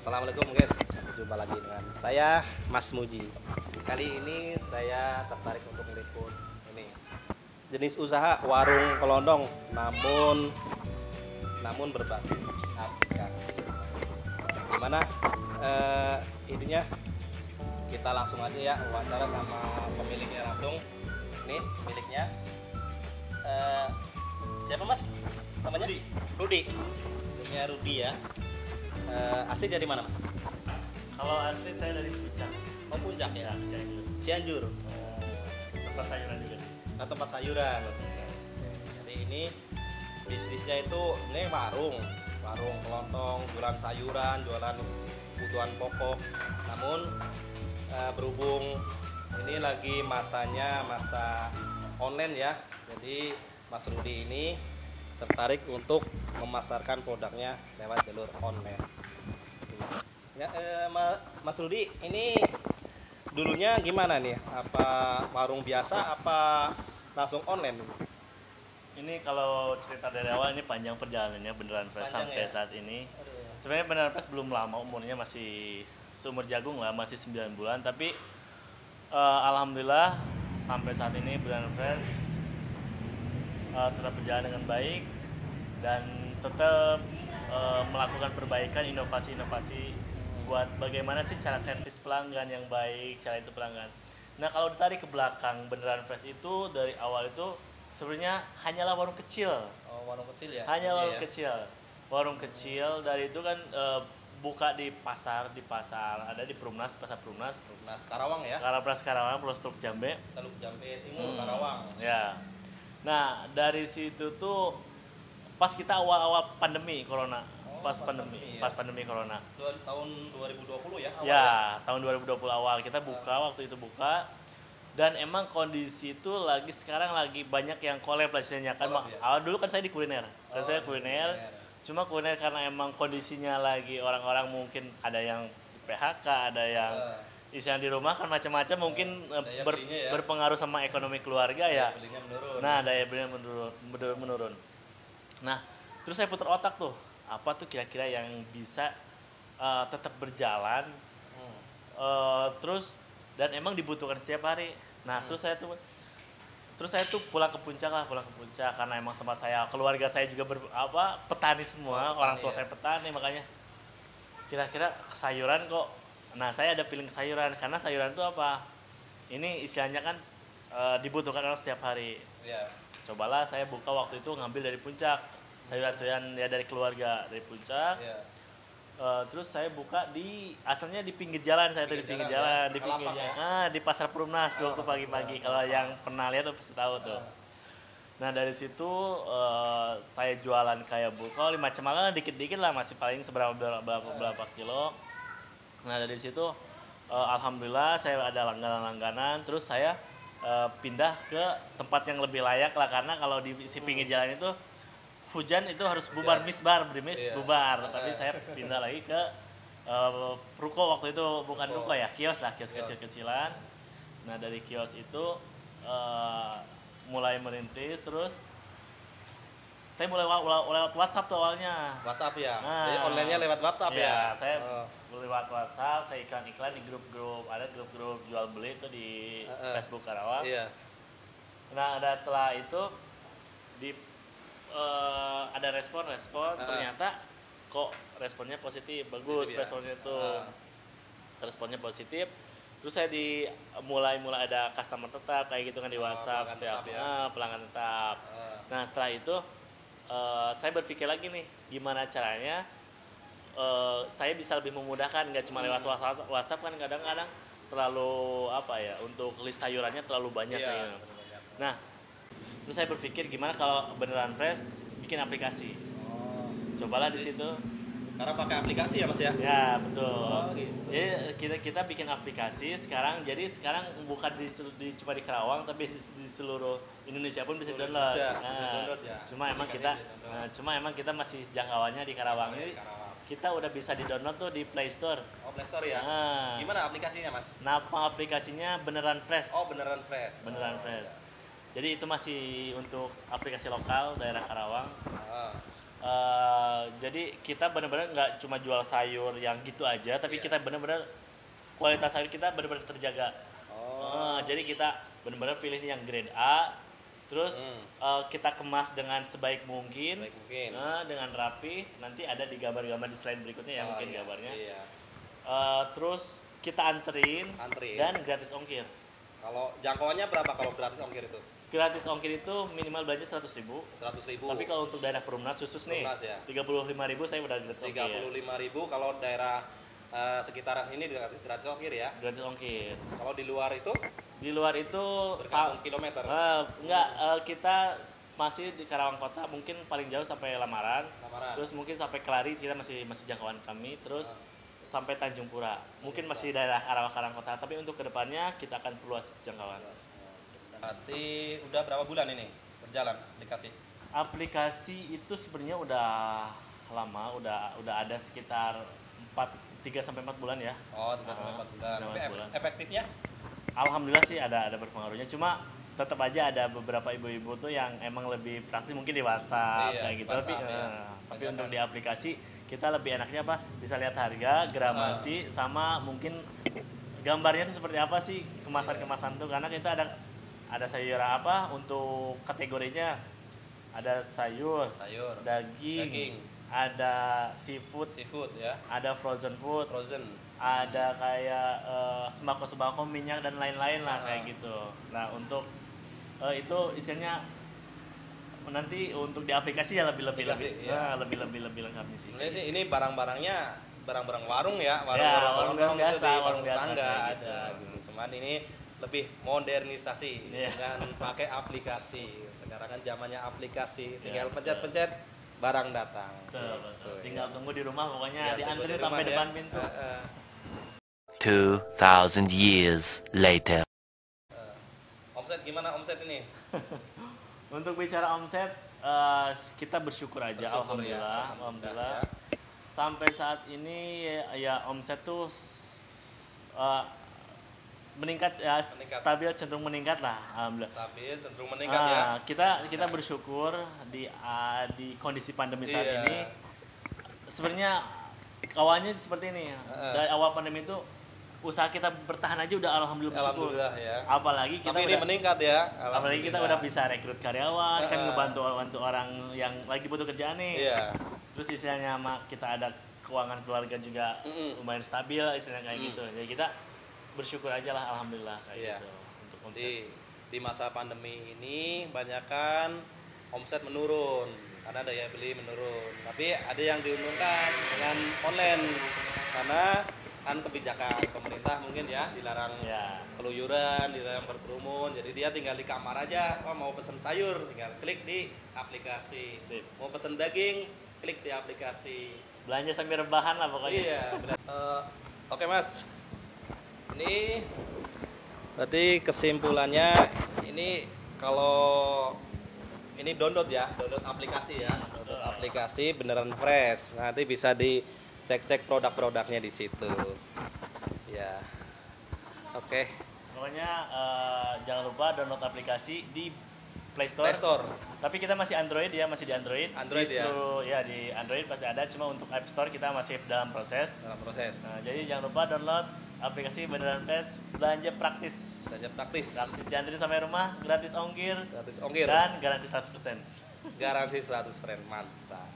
Assalamualaikum guys, jumpa lagi dengan saya Mas Muji. Kali ini saya tertarik untuk meliput ini jenis usaha warung kelondong, namun berbasis aplikasi. Gimana ininya? Kita langsung aja ya wawancara sama pemiliknya langsung. Nih pemiliknya. Siapa Mas? Namanya? Rudi. Namanya Rudi ya. Asli dari mana Mas? Kalau asli saya dari Puncak. Oh Puncak ya? Cianjur. Cianjur. Tempat sayuran juga. Nah, tempat sayuran. Jadi ini bisnisnya itu ini warung kelontong, jualan sayuran, jualan kebutuhan pokok. Namun berhubung ini lagi masa online ya, jadi Mas Rudi ini tertarik untuk memasarkan produknya lewat jalur online. Ya, Mas Rudi, ini dulunya gimana nih? Apa warung biasa, apa langsung online? Ini kalau cerita dari awal ini panjang perjalanannya Beneran Fresh Panjang sampai ya? saat ini. Sebenarnya Beneran Fresh belum lama, umurnya masih seumur jagung lah, masih 9 bulan. Tapi alhamdulillah sampai saat ini Beneran Fresh tetap berjalan dengan baik dan tetap melakukan perbaikan, inovasi-inovasi buat bagaimana sih cara servis pelanggan yang baik, cara itu pelanggan. Nah kalau ditarik ke belakang Beneran Fresh itu dari awal itu sebenarnya hanyalah warung kecil. Oh, warung kecil ya? Hanya warung kecil. Warung kecil dari itu kan buka di pasar, ada di Perumnas, Pasar Perumnas. Perumnas Karawang ya? Karawang, Pulau Teluk Jambe. Teluk Jambe Timur, Karawang. Ya. Nah, dari situ tuh pas kita awal-awal pandemi corona. Oh, pas pandemi corona. Tahun 2020 ya? Awal Ya, tahun 2020 awal kita waktu itu buka. Dan emang kondisi itu sekarang lagi banyak yang collab lah istilahnya kan. Awal dulu kan saya di kuliner. Saya kuliner. Cuma kuliner karena emang kondisinya lagi orang-orang mungkin ada yang PHK, ada yang isian di rumah kan macam-macam mungkin berpengaruh sama ekonomi keluarga ya. Nah, daya belinya menurun. Nah, terus saya putar otak tuh, apa tuh kira-kira yang bisa tetap berjalan terus dan emang dibutuhkan setiap hari. Nah, terus saya tuh pulang ke puncak karena emang tempat saya, keluarga saya juga petani semua, orang tua saya petani, makanya kira-kira sayuran kok. Nah, saya ada feeling sayuran karena sayuran itu apa? Ini istilahnya kan dibutuhkan orang setiap hari. Yeah. Cobalah saya buka waktu itu ngambil dari puncak sayuran-sayuran ya dari keluarga dari puncak. Yeah. Terus saya buka asalnya di pinggir jalan, di pinggir jalan, di Pasar Perumnas waktu pagi-pagi. Kalau yang pernah lihat tuh pasti tahu tuh. Nah dari situ saya jualan kayak kalau macam-macam dikit-dikit lah, masih paling berapa kilo. Nah dari situ alhamdulillah saya ada langganan, terus saya pindah ke tempat yang lebih layak lah, karena kalau di pinggir jalan itu hujan itu harus bubar, bubar. Tapi saya pindah lagi ke ruko waktu itu, bukan ruko ya, kios kecil-kecilan. Nah dari kios itu mulai merintis, terus saya mulai lewat WhatsApp tuh awalnya. WhatsApp ya? Jadi online-nya lewat WhatsApp ya? Saya lewat WhatsApp, saya iklan di grup-grup, ada grup-grup jual beli itu di Facebook Karawang. Iya. Nah setelah itu ada respon ternyata kok responnya positif, bagus ya? Responnya itu responnya positif. Terus saya mulai ada customer tetap kayak gitu kan di WhatsApp, setiap pelanggan tetap. Nah setelah itu saya berpikir lagi nih, gimana caranya saya bisa lebih memudahkan, nggak cuma lewat WhatsApp kan kadang-kadang terlalu untuk list sayurannya terlalu banyak. Nah terus saya berpikir gimana kalau Beneran Fresh bikin aplikasi. Cobalah di situ. Karena pakai aplikasi ya Mas ya? Ya betul. Gitu. Jadi kita bikin aplikasi sekarang. Jadi sekarang bukan cuma di Karawang, tapi di seluruh Indonesia pun bisa download. Download ya. Cuma emang kita masih jangkauannya di Karawang. Ini kita udah bisa di download tuh di Play Store. Oh Play Store ya. Gimana aplikasinya Mas? Nama aplikasinya Beneran Fresh. Oh Beneran Fresh. Beneran Fresh. Jadi itu masih untuk aplikasi lokal daerah Karawang. Jadi Jadi kita benar-benar nggak cuma jual sayur yang gitu aja, tapi Iya. kita benar-benar kualitas sayur kita benar-benar terjaga. Jadi kita benar-benar pilih yang grade A, terus kita kemas dengan sebaik mungkin, Baik mungkin. dengan rapi. Nanti ada di gambar-gambar di slide berikutnya ya mungkin gambarnya. Iya. Terus kita anterin dan gratis ongkir. Kalau jangkauannya berapa kalau gratis ongkir itu? Gratis ongkir itu minimal belanja 100.000. 100.000. Tapi kalau untuk daerah Perumnas khusus nih, ya. 35.000 saya udah gratis ongkir. 35.000 kalau daerah sekitaran ini gratis ongkir ya. Gratis ongkir. Kalau di luar itu? Di luar itu bergantung kilometer. Kita masih di Karawang Kota, mungkin paling jauh sampai Lamaran. Terus mungkin sampai Kelari kita masih jangkauan kami. Terus sampai Tanjung Pura. Mungkin masih daerah Karawang Kota, tapi untuk kedepannya kita akan perluas jangkauan. Berarti udah berapa bulan ini berjalan aplikasi? Aplikasi itu sebenarnya udah lama, udah ada sekitar 3 sampai 4 bulan ya. Oh, 3 sampai 4 bulan. Tapi efektifnya? Alhamdulillah sih ada berpengaruhnya. Cuma tetap aja ada beberapa ibu-ibu tuh yang emang lebih praktis, mungkin di WhatsApp kayak gitu. Tapi untuk di aplikasi kita lebih enaknya apa? Bisa lihat harga, gramasi, sama mungkin gambarnya itu seperti apa sih kemasan tuh, karena kita ada sayur apa untuk kategorinya, ada sayur, daging, ada seafood ya, ada frozen food, ada kayak sembako minyak dan lain-lain lah kayak gitu. Nah untuk itu isinya nanti untuk di aplikasi ya lebih lengkapnya sih. Sebenarnya sih ini barang-barangnya barang-barang warung ya, warung biasa, warung tangga gitu. ada gitu. Cuman ini lebih modernisasi dengan pakai aplikasi. Sekarang kan zamannya aplikasi, tinggal pencet-pencet barang datang. Tinggal tunggu di rumah, pokoknya dianterin sampai depan pintu. 2000 years later. Omset gimana omset ini? Untuk bicara omset, kita bersyukur aja, alhamdulillah. Ya. Sampai saat ini ya omset tuh meningkat ya, stabil cenderung meningkat lah, alhamdulillah. Stabil cenderung meningkat ya. Kita bersyukur di kondisi pandemi saat ini. Sebenarnya awalnya seperti ini. Dari awal pandemi itu usaha kita bertahan aja udah alhamdulillah bersyukur. Ya. Apalagi kita ini meningkat ya. Apalagi kita udah bisa rekrut karyawan, kan ngebantu orang yang lagi butuh kerjaan nih. Terus istilahnya kita ada keuangan keluarga juga lumayan stabil, istilahnya kayak gitu. Jadi kita bersyukur aja lah, alhamdulillah kayak gitu untuk omset. Di masa pandemi ini banyakkan omset menurun karena daya beli menurun. Tapi ada yang diuntungkan dengan online karena kan kebijakan pemerintah mungkin ya dilarang keluyuran, dilarang berkerumun. Jadi dia tinggal di kamar aja, mau pesen sayur tinggal klik di aplikasi. Mau pesen daging klik di aplikasi. Belanja sambil rebahan lah pokoknya. Iya. Oke Mas. Ini berarti kesimpulannya ini kalau ini download aplikasi ya. Download aplikasi beneran fresh. Nanti bisa dicek produk-produknya di situ. Ya. Oke. Pokoknya jangan lupa download aplikasi di Play Store. Tapi kita masih Android ya, masih di Android. Di Android pasti ada, cuma untuk App Store kita masih dalam proses. Nah, jadi jangan lupa download aplikasi Beneran Fresh, belanja praktis. Gratis dianterin sampai rumah, gratis ongkir. Dan garansi 100%. Garansi 100%, mantap.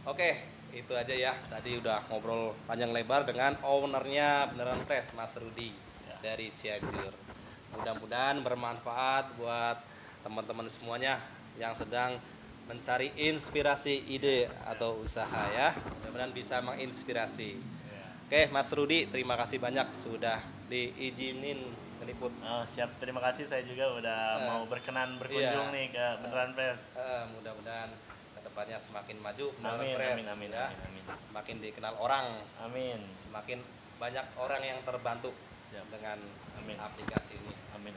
Oke, itu aja ya. Tadi udah ngobrol panjang lebar dengan ownernya Beneran Fresh, Mas Rudi dari Cianjur. Mudah-mudahan bermanfaat buat teman-teman semuanya yang sedang mencari inspirasi ide atau usaha ya. Mudah-mudahan bisa menginspirasi. Oke, Mas Rudi, terima kasih banyak sudah diizinin meliput. Siap, terima kasih, saya juga udah mau berkenan berkunjung nih ke Beneran Fresh. Mudah-mudahan kedepannya semakin maju Beneran Fresh. Amin. Semakin dikenal orang. Amin. Semakin banyak orang yang terbantu dengan aplikasi ini. Amin.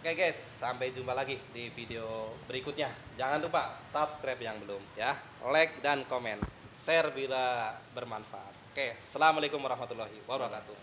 Oke guys, sampai jumpa lagi di video berikutnya. Jangan lupa subscribe yang belum ya, like dan komen, share bila bermanfaat. Oke, assalamualaikum warahmatullahi wabarakatuh.